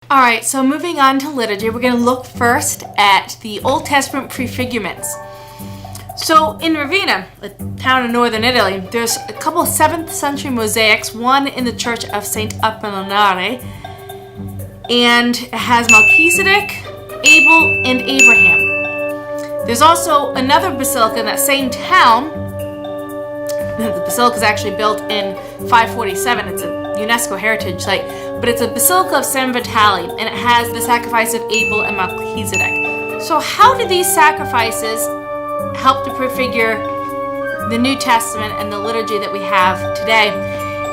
All right, so moving on to liturgy, we're going to look first at the Old Testament prefigurements. So in Ravenna, a town in northern Italy, there's a couple of 7th century mosaics, one in the church of St. Apollonare, and it has Melchizedek, Abel, and Abraham. There's also another basilica in that same town. The basilica is actually built in 547. It's a UNESCO heritage site, but it's a basilica of San Vitale, and it has the sacrifice of Abel and Melchizedek. So how do these sacrifices help to prefigure the New Testament and the liturgy that we have today?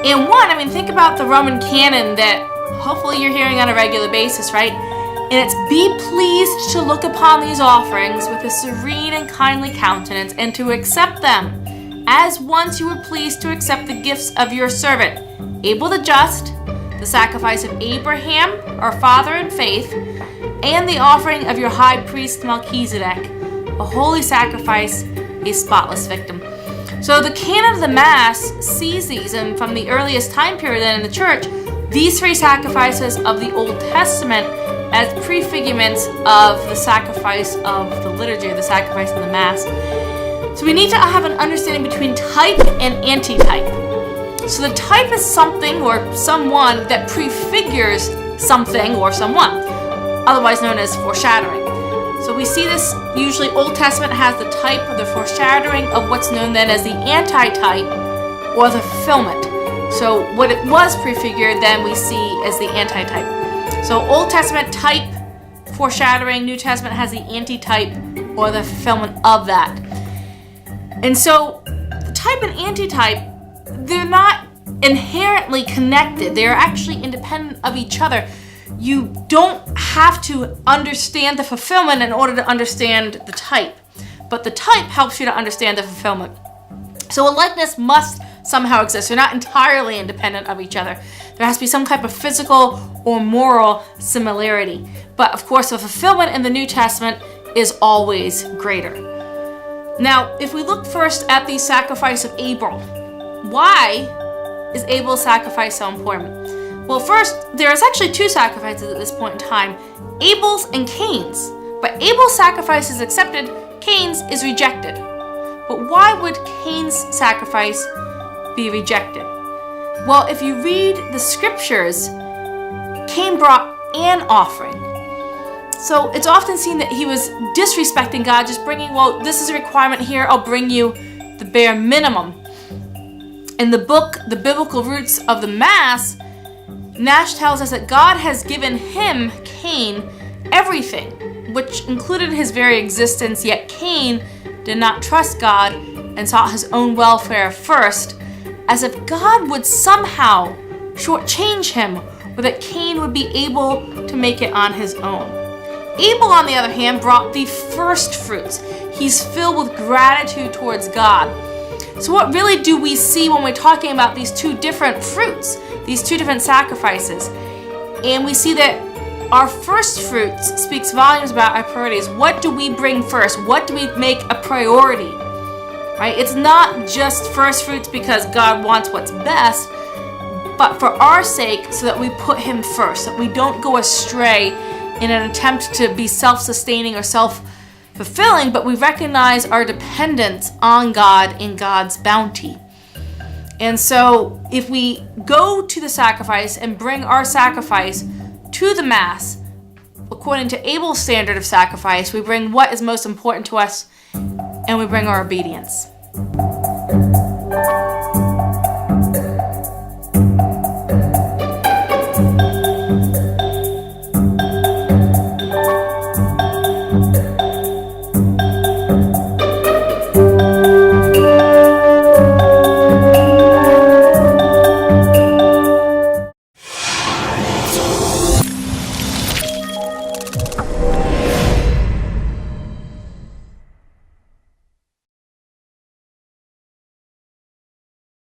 And one, think about the Roman canon that hopefully you're hearing on a regular basis, right? And it's, be pleased to look upon these offerings with a serene and kindly countenance, and to accept them, as once you were pleased to accept the gifts of your servant, Abel the just, the sacrifice of Abraham, our father in faith, and the offering of your high priest Melchizedek, a holy sacrifice, a spotless victim. So the canon of the Mass sees these, and from the earliest time period in the church, these three sacrifices of the Old Testament as prefigurements of the sacrifice of the liturgy, the sacrifice of the Mass. So we need to have an understanding between type and antitype. So the type is something or someone that prefigures something or someone, otherwise known as foreshadowing. So we see this, usually Old Testament has the type or the foreshadowing of what's known then as the antitype or the fulfillment. So what it was prefigured, then we see as the antitype. So Old Testament type, foreshadowing, New Testament has the antitype or the fulfillment of that. And so the type and antitype, they're not inherently connected. They're actually independent of each other. You don't have to understand the fulfillment in order to understand the type, but the type helps you to understand the fulfillment. So a likeness must somehow exist. They're not entirely independent of each other. There has to be some type of physical or moral similarity. But of course, the fulfillment in the New Testament is always greater. Now, if we look first at the sacrifice of Abel, why is Abel's sacrifice so important? Well, first, there is actually two sacrifices at this point in time, Abel's and Cain's. But Abel's sacrifice is accepted, Cain's is rejected. But why would Cain's sacrifice be rejected? Well, if you read the scriptures, Cain brought an offering. So it's often seen that he was disrespecting God, just bringing, well, this is a requirement here, I'll bring you the bare minimum. In the book, The Biblical Roots of the Mass, Nash tells us that God has given him, Cain, everything, which included his very existence, yet Cain did not trust God and sought his own welfare first, as if God would somehow shortchange him, or that Cain would be able to make it on his own. Abel, on the other hand, brought the first fruits. He's filled with gratitude towards God. So what really do we see when we're talking about these two different fruits, these two different sacrifices? And we see that our first fruits speaks volumes about our priorities. What do we bring first? What do we make a priority? Right? It's not just first fruits because God wants what's best, but for our sake, so that we put him first, that we don't go astray in an attempt to be self-sustaining or self-fulfilling, but we recognize our dependence on God in God's bounty. And so if we go to the sacrifice and bring our sacrifice to the Mass, according to Abel's standard of sacrifice, we bring what is most important to us, and we bring our obedience.